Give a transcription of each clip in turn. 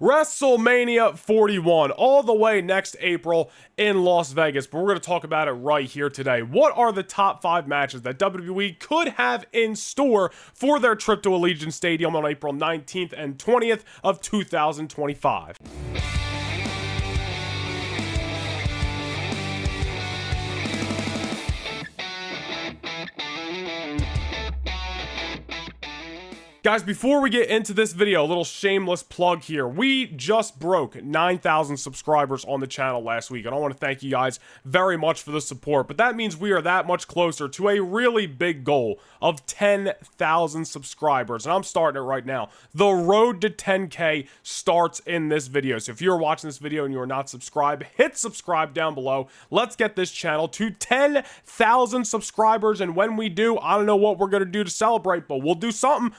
WrestleMania 41, all the way next April in Las Vegas, but we're going to talk about it right here today. What are the top 5 matches that WWE could have in store for their trip to Allegiant Stadium on April 19th and 20th of 2025? Guys, before we get into this video, a little shameless plug here. We just broke 9,000 subscribers on the channel last week, and I want to thank you guys very much for the support, but that means we are that much closer to a really big goal of 10,000 subscribers, and I'm starting it right now. The road to 10K starts in this video, so if you're watching this video and you are not subscribed, hit subscribe down below. Let's get this channel to 10,000 subscribers, and when we do, I don't know what we're going to do to celebrate, but we'll do something.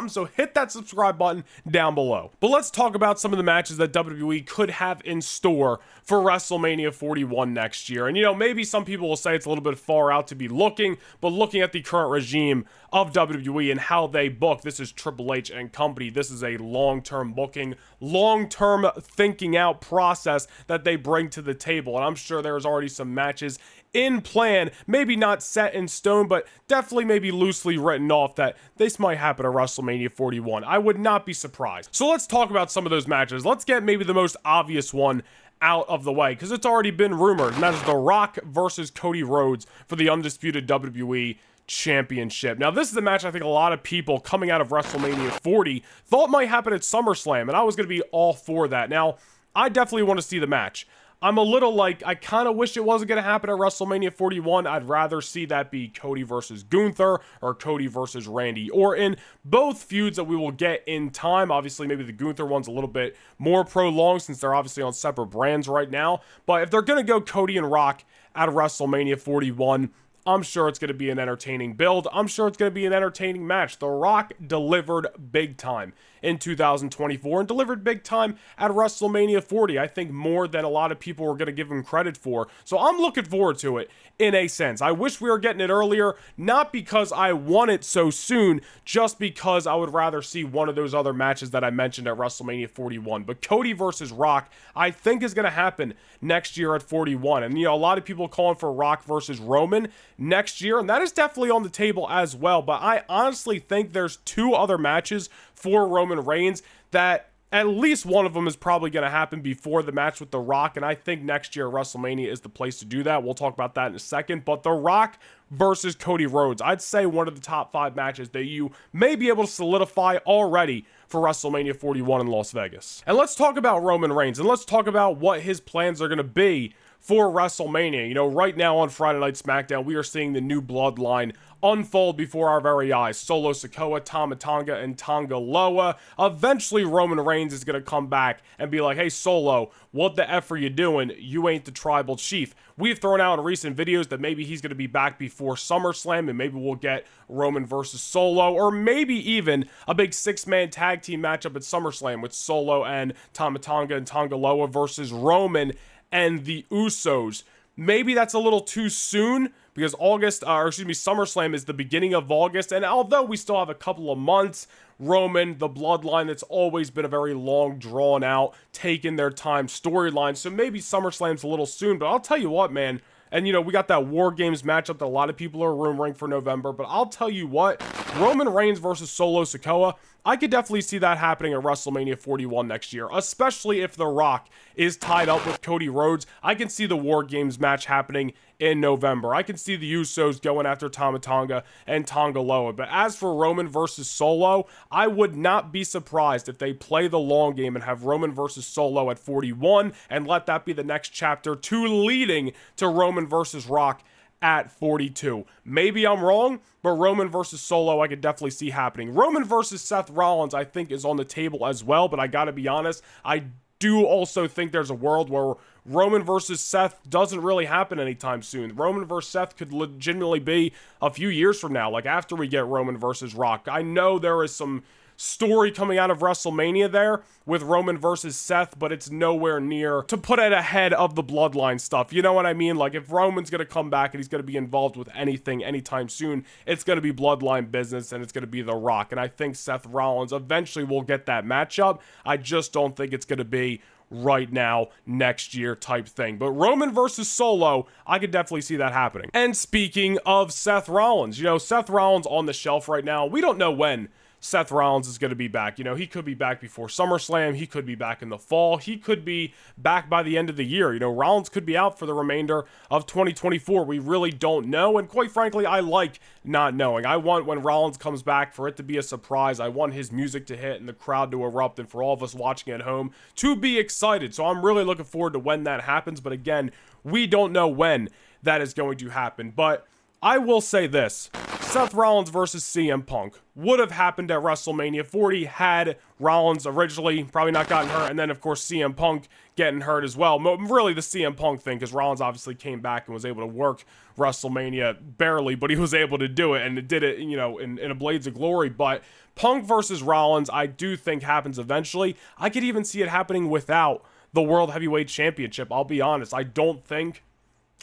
So hit that subscribe button down below. But let's talk about some of the matches that WWE could have in store for WrestleMania 41 next year. And you know, maybe some people will say it's a little bit far out to be looking, but looking at the current regime of WWE and how they book, this is Triple H and company. This is a long-term booking, long-term thinking out process that they bring to the table. And I'm sure there's already some matches in plan, maybe not set in stone, but definitely maybe loosely written off that this might happen at WrestleMania 41. I would not be surprised. So let's talk about some of those matches. Let's get maybe the most obvious one out of the way, because it's already been rumored, and that is The Rock versus Cody Rhodes for the undisputed WWE Championship. Now, this is a match I think a lot of people coming out of WrestleMania 40 thought might happen at SummerSlam, and I was going to be all for that. Now, I definitely want to see the match. I'm a little like, I kind of wish it wasn't going to happen at WrestleMania 41. I'd rather see that be Cody versus Gunther or Cody versus Randy, or in both feuds that we will get in time. Obviously, maybe the Gunther one's a little bit more prolonged since they're obviously on separate brands right now. But if they're going to go Cody and Rock at WrestleMania 41, I'm sure it's going to be an entertaining build. I'm sure it's going to be an entertaining match. The Rock delivered big time in 2024 and delivered big time at WrestleMania 40. I think more than a lot of people were going to give him credit for. So I'm looking forward to it in a sense. I wish we were getting it earlier, not because I want it so soon, just because I would rather see one of those other matches that I mentioned at WrestleMania 41. But Cody versus Rock, I think is going to happen next year at 41. And, you know, a lot of people calling for Rock versus Roman next year, and that is definitely on the table as well. But I honestly think there's 2 other matches for Roman Reigns that at least one of them is probably going to happen before the match with The Rock, and I think next year WrestleMania is the place to do that. We'll talk about that in a second, but The Rock versus Cody Rhodes, I'd say one of the top 5 matches that you may be able to solidify already for WrestleMania 41 in Las Vegas. And let's talk about Roman Reigns, and let's talk about what his plans are going to be for WrestleMania. You know, right now on Friday Night SmackDown, we are seeing the new bloodline unfold before our very eyes. Solo Sikoa, Tama Tonga, and Tonga Loa. Eventually, Roman Reigns is going to come back and be like, hey, Solo, what the F are you doing? You ain't the tribal chief. We've thrown out in recent videos that maybe he's going to be back before SummerSlam, and maybe we'll get Roman versus Solo, or maybe even a big 6-man tag team matchup at SummerSlam with Solo and Tama Tonga and Tonga Loa versus Roman and the Usos. Maybe that's a little too soon, because SummerSlam is the beginning of August, and although we still have a couple of months, Roman, the bloodline, that's always been a very long, drawn-out, taking their time storyline, so maybe SummerSlam's a little soon, but I'll tell you what, man, and you know, we got that War Games matchup that a lot of people are rumoring for November, but I'll tell you what, Roman Reigns versus Solo Sikoa, I could definitely see that happening at WrestleMania 41 next year, especially if The Rock is tied up with Cody Rhodes. I can see the War Games match happening in November. I can see the Usos going after Tama Tonga and Tonga Loa. But as for Roman versus Solo, I would not be surprised if they play the long game and have Roman versus Solo at 41 and let that be the next chapter to leading to Roman versus Rock at 42. Maybe I'm wrong, but Roman versus Solo I could definitely see happening. Roman versus Seth Rollins I think is on the table as well, but I gotta be honest, I do also think there's a world where Roman versus Seth doesn't really happen anytime soon. Roman versus Seth could legitimately be a few years from now, like after we get Roman versus Rock. I know there is some story coming out of WrestleMania there with Roman versus Seth, but it's nowhere near to put it ahead of the bloodline stuff. You know what I mean? Like, if Roman's going to come back and he's going to be involved with anything anytime soon, it's going to be bloodline business and it's going to be The Rock. And I think Seth Rollins eventually will get that matchup. I just don't think it's going to be right now, next year type thing. But Roman versus Solo, I could definitely see that happening. And speaking of Seth Rollins, you know, Seth Rollins on the shelf right now. We don't know when Seth Rollins is going to be back. You know, he could be back before SummerSlam. He could be back in the fall. He could be back by the end of the year. You know, Rollins could be out for the remainder of 2024. We really don't know. And quite frankly, I like not knowing. I want when Rollins comes back for it to be a surprise. I want his music to hit and the crowd to erupt and for all of us watching at home to be excited. So I'm really looking forward to when that happens. But again, we don't know when that is going to happen. But I will say this. Seth Rollins versus CM Punk would have happened at WrestleMania 40 had Rollins originally probably not gotten hurt, and then of course CM Punk getting hurt as well. Really the CM Punk thing, because Rollins obviously came back and was able to work WrestleMania barely, but he was able to do it, and it did it, you know, in a blaze of glory. But Punk versus Rollins, I do think happens eventually. I could even see it happening without the World Heavyweight Championship. I'll be honest, I don't think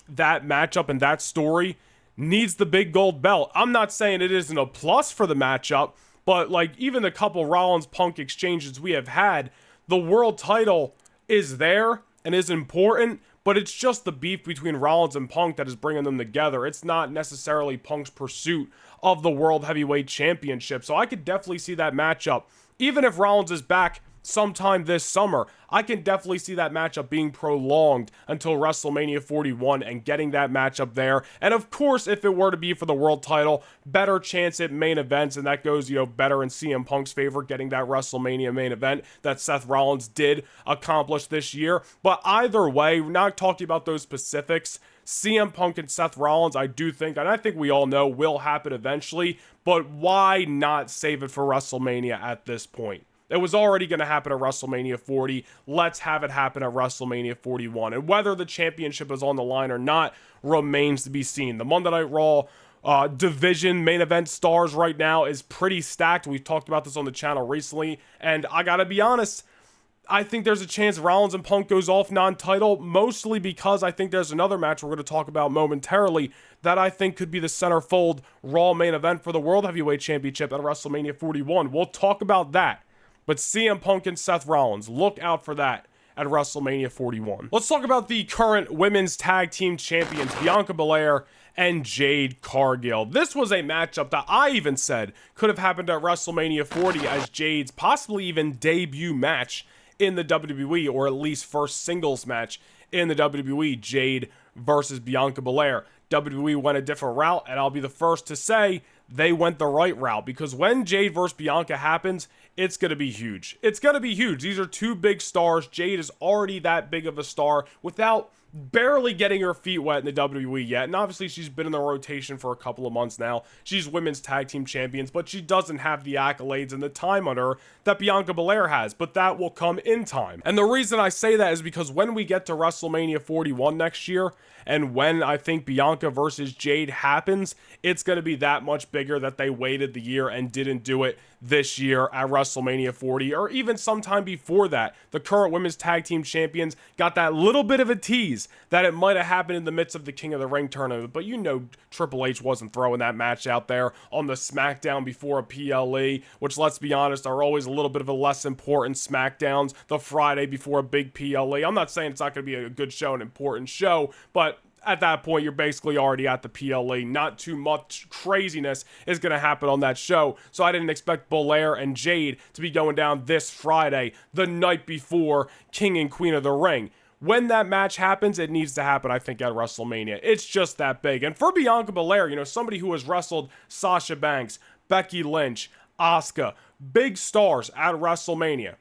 that matchup and that story needs the big gold belt. I'm not saying it isn't a plus for the matchup, but like even the couple Rollins-Punk exchanges we have had, the world title is there and is important, but it's just the beef between Rollins and Punk that is bringing them together. It's not necessarily Punk's pursuit of the World Heavyweight Championship. So I could definitely see that matchup. Even if Rollins is back sometime this summer, I can definitely see that matchup being prolonged until WrestleMania 41 and getting that matchup there. And of course, if it were to be for the world title, better chance at main events, and that goes, you know, better in CM Punk's favor, getting that WrestleMania main event that Seth Rollins did accomplish this year. But either way, we're not talking about those specifics. CM Punk and Seth Rollins, I do think, and I think we all know, will happen eventually, but why not save it for WrestleMania at this point? It was already going to happen at WrestleMania 40. Let's have it happen at WrestleMania 41. And whether the championship is on the line or not remains to be seen. The Monday Night Raw division main event stars right now is pretty stacked. We've talked about this on the channel recently. And I got to be honest, I think there's a chance Rollins and Punk goes off non-title, mostly because I think there's another match we're going to talk about momentarily that I think could be the centerfold Raw main event for the World Heavyweight Championship at WrestleMania 41. We'll talk about that. But CM Punk and Seth Rollins, look out for that at WrestleMania 41. Let's talk about the current women's tag team champions, Bianca Belair and Jade Cargill. This was a matchup that I even said could have happened at WrestleMania 40 as Jade's possibly even debut match in the WWE, or at least first singles match in the WWE, Jade versus Bianca Belair. WWE went a different route, and I'll be the first to say they went the right route, because when Jade versus Bianca happens, it's going to be huge. It's going to be huge. These are two big stars. Jade is already that big of a star without barely getting her feet wet in the WWE yet. And obviously she's been in the rotation for a couple of months now. She's women's tag team champions, but she doesn't have the accolades and the time on her that Bianca Belair has, but that will come in time. And the reason I say that is because when we get to WrestleMania 41 next year, and when I think Bianca versus Jade happens, it's going to be that much bigger that they waited the year and didn't do it this year at WrestleMania 40, or even sometime before that. The current women's tag team champions got that little bit of a tease that it might have happened in the midst of the King of the Ring tournament, but you know Triple H wasn't throwing that match out there on the SmackDown before a PLE, which, let's be honest, are always a little bit of a less important SmackDowns the Friday before a big PLE. I'm not saying it's not going to be a good show, an important show, but at that point, you're basically already at the PLE. Not too much craziness is going to happen on that show. So I didn't expect Belair and Jade to be going down this Friday, the night before King and Queen of the Ring. When that match happens, it needs to happen, I think, at WrestleMania. It's just that big. And for Bianca Belair, you know, somebody who has wrestled Sasha Banks, Becky Lynch, Asuka, big stars at WrestleMania.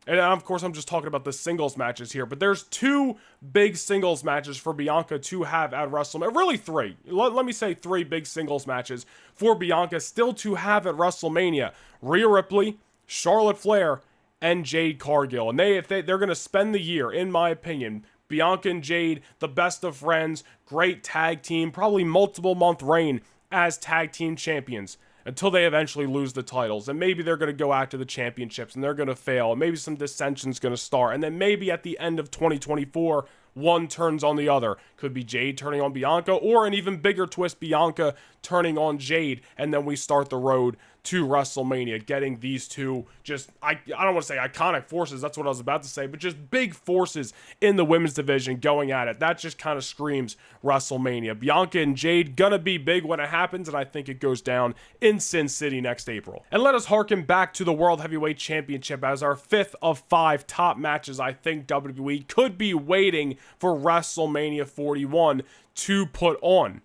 And of course, I'm just talking about the singles matches here, but there's two big singles matches for Bianca to have at WrestleMania. Really three. Let me say three big singles matches for Bianca still to have at WrestleMania. Rhea Ripley, Charlotte Flair, and Jade Cargill. And they're going to spend the year, in my opinion, Bianca and Jade, the best of friends, great tag team, probably multiple month reign as tag team champions until they eventually lose the titles. And maybe they're going to go after the championships and they're going to fail. And maybe some dissension's going to start. And then maybe at the end of 2024, one turns on the other. Could be Jade turning on Bianca, or an even bigger twist, Bianca turning on Jade, and then we start the road to WrestleMania, getting these two just, I don't want to say iconic forces, that's what I was about to say, but just big forces in the women's division going at it. That just kind of screams WrestleMania. Bianca and Jade gonna be big when it happens, and I think it goes down in Sin City next April. And let us harken back to the World Heavyweight Championship as our 5th of 5 top matches I think WWE could be waiting for WrestleMania 41 to put on.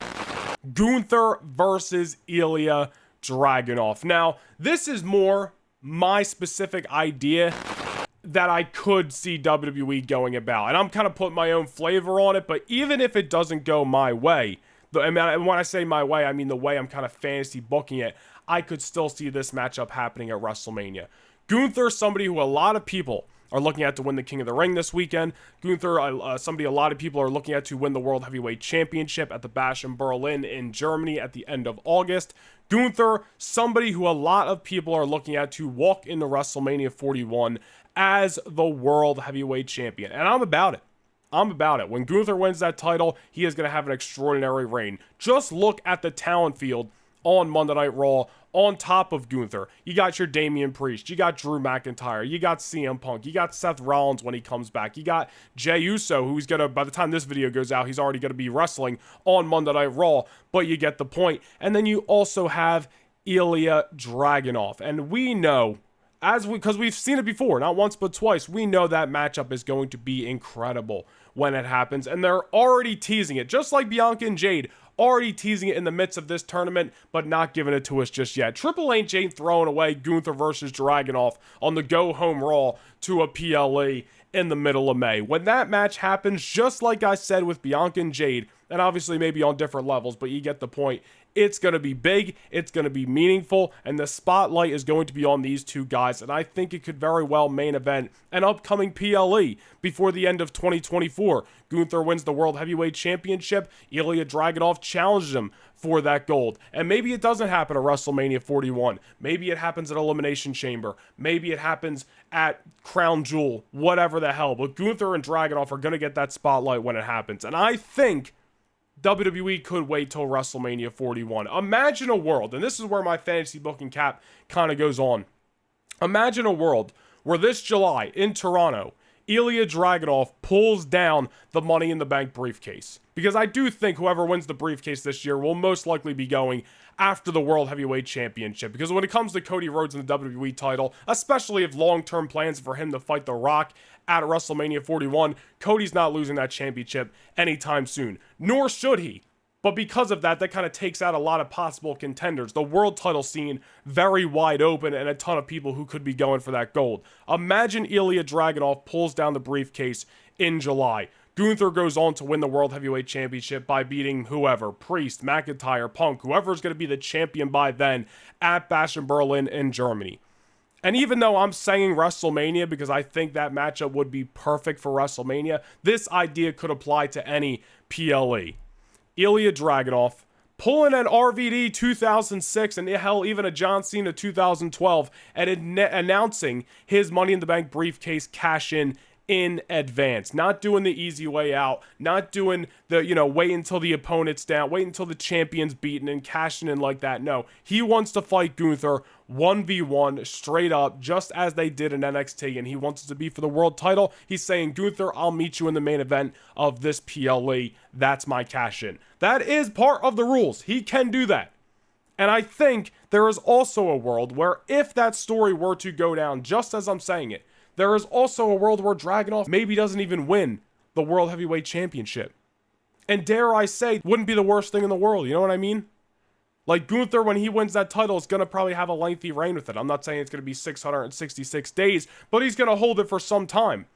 Gunther versus Ilya Dragunov. Now, this is more my specific idea that I could see WWE going about. And I'm kind of putting my own flavor on it, but even if it doesn't go my way, when I say my way, I mean the way I'm kind of fantasy booking it, I could still see this matchup happening at WrestleMania. Gunther, somebody who a lot of people are looking at to win the King of the Ring this weekend. Gunther, somebody a lot of people are looking at to win the World Heavyweight Championship at the Bash in Berlin in Germany at the end of August. Gunther, somebody who a lot of people are looking at to walk into WrestleMania 41 as the World Heavyweight Champion. And I'm about it. I'm about it. When Gunther wins that title, he is going to have an extraordinary reign. Just look at the talent field on Monday Night Raw. On top of Gunther, you got your Damian Priest, you got Drew McIntyre, you got CM Punk, you got Seth Rollins when he comes back, you got Jey Uso, who's gonna, by the time this video goes out, he's already gonna be wrestling on Monday Night Raw, but you get the point. And then you also have Ilya Dragunov, and we know, because we've seen it before, not once but twice, we know that matchup is going to be incredible when it happens, and they're already teasing it, just like Bianca and Jade, already teasing it in the midst of this tournament, but not giving it to us just yet. Triple H ain't throwing away Gunther versus Dragunov on the go-home Raw to a PLE in the middle of May. When that match happens, just like I said with Bianca and Jade, and obviously maybe on different levels, but you get the point, it's going to be big, it's going to be meaningful, and the spotlight is going to be on these two guys, and I think it could very well main event an upcoming PLE before the end of 2024. Gunther wins the World Heavyweight Championship, Ilya Dragunov challenges him for that gold, and maybe it doesn't happen at WrestleMania 41, maybe it happens at Elimination Chamber, maybe it happens at Crown Jewel, whatever the hell, but Gunther and Dragunov are going to get that spotlight when it happens, and I think WWE could wait till WrestleMania 41. Imagine a world, and this is where my fantasy booking cap kind of goes on. Imagine a world where this July in Toronto, Ilya Dragunov pulls down the Money in the Bank briefcase. Because I do think whoever wins the briefcase this year will most likely be going after the World Heavyweight Championship. Because when it comes to Cody Rhodes and the WWE title, especially if long-term plans for him to fight The Rock at WrestleMania 41, Cody's not losing that championship anytime soon. Nor should he. But because of that, that kind of takes out a lot of possible contenders. The world title scene very wide open and a ton of people who could be going for that gold. Imagine Ilya Dragunov pulls down the briefcase in July. Gunther goes on to win the World Heavyweight Championship by beating whoever, Priest, McIntyre, Punk, whoever's going to be the champion by then at Bash in Berlin in Germany. And even though I'm saying WrestleMania because I think that matchup would be perfect for WrestleMania, this idea could apply to any PLE. Ilya Dragunov pulling an RVD 2006 and hell, even a John Cena 2012 and announcing his Money in the Bank briefcase cash-in advance. Not doing the easy way out, not doing the, wait until the opponent's down, wait until the champion's beaten and cashing in like that. No, he wants to fight Gunther 1v1 straight up, just as they did in NXT, and he wants it to be for the world title. He's saying, Gunther, I'll meet you in the main event of this PLE. That's my cash in. That is part of the rules. He can do that. And I think there is also a world where if that story were to go down, just as I'm saying it, there is also a world where Dragunov maybe doesn't even win the World Heavyweight Championship. And dare I say, wouldn't be the worst thing in the world, you know what I mean? Like Gunther, when he wins that title, is going to probably have a lengthy reign with it. I'm not saying it's going to be 666 days, but he's going to hold it for some time.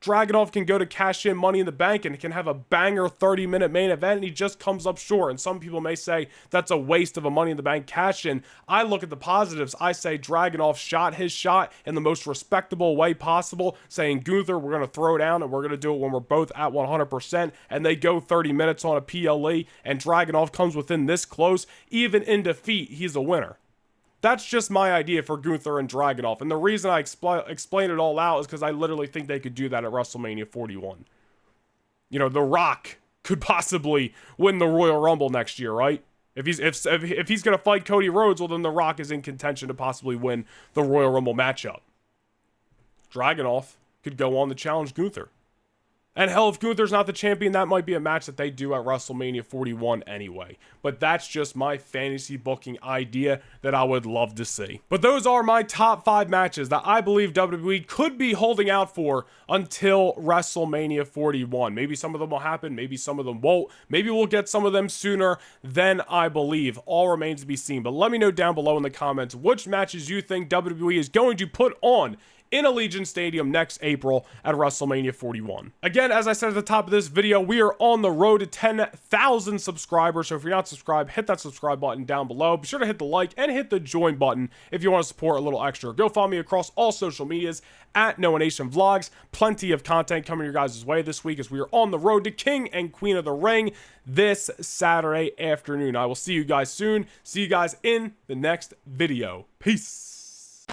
Dragunov can go to cash in Money in the Bank and can have a banger 30-minute main event, and he just comes up short. And some people may say that's a waste of a Money in the Bank cash in. I look at the positives. I say Dragunov shot his shot in the most respectable way possible, saying, Gunther, we're going to throw down and we're going to do it when we're both at 100%. And they go 30 minutes on a PLE, and Dragunov comes within this close. Even in defeat, he's a winner. That's just my idea for Gunther and Dragunov. And the reason I explain it all out is because I literally think they could do that at WrestleMania 41. You know, The Rock could possibly win the Royal Rumble next year, right? If he's going to fight Cody Rhodes, well, then The Rock is in contention to possibly win the Royal Rumble matchup. Dragunov could go on to challenge Gunther. And hell, if Gunther's not the champion, that might be a match that they do at WrestleMania 41 anyway. But that's just my fantasy booking idea that I would love to see. But those are my top 5 matches that I believe WWE could be holding out for until WrestleMania 41. Maybe some of them will happen, maybe some of them won't. Maybe we'll get some of them sooner than I believe. All remains to be seen. But let me know down below in the comments which matches you think WWE is going to put on in Allegiant Stadium next April at WrestleMania 41. Again, as I said at the top of this video, we are on the road to 10,000 subscribers. So if you're not subscribed, hit that subscribe button down below. Be sure to hit the like and hit the join button if you want to support a little extra. Go follow me across all social medias at Noah Nation Vlogs. Plenty of content coming your guys' way this week as we are on the road to King and Queen of the Ring this Saturday afternoon. I will see you guys soon. See you guys in the next video. Peace.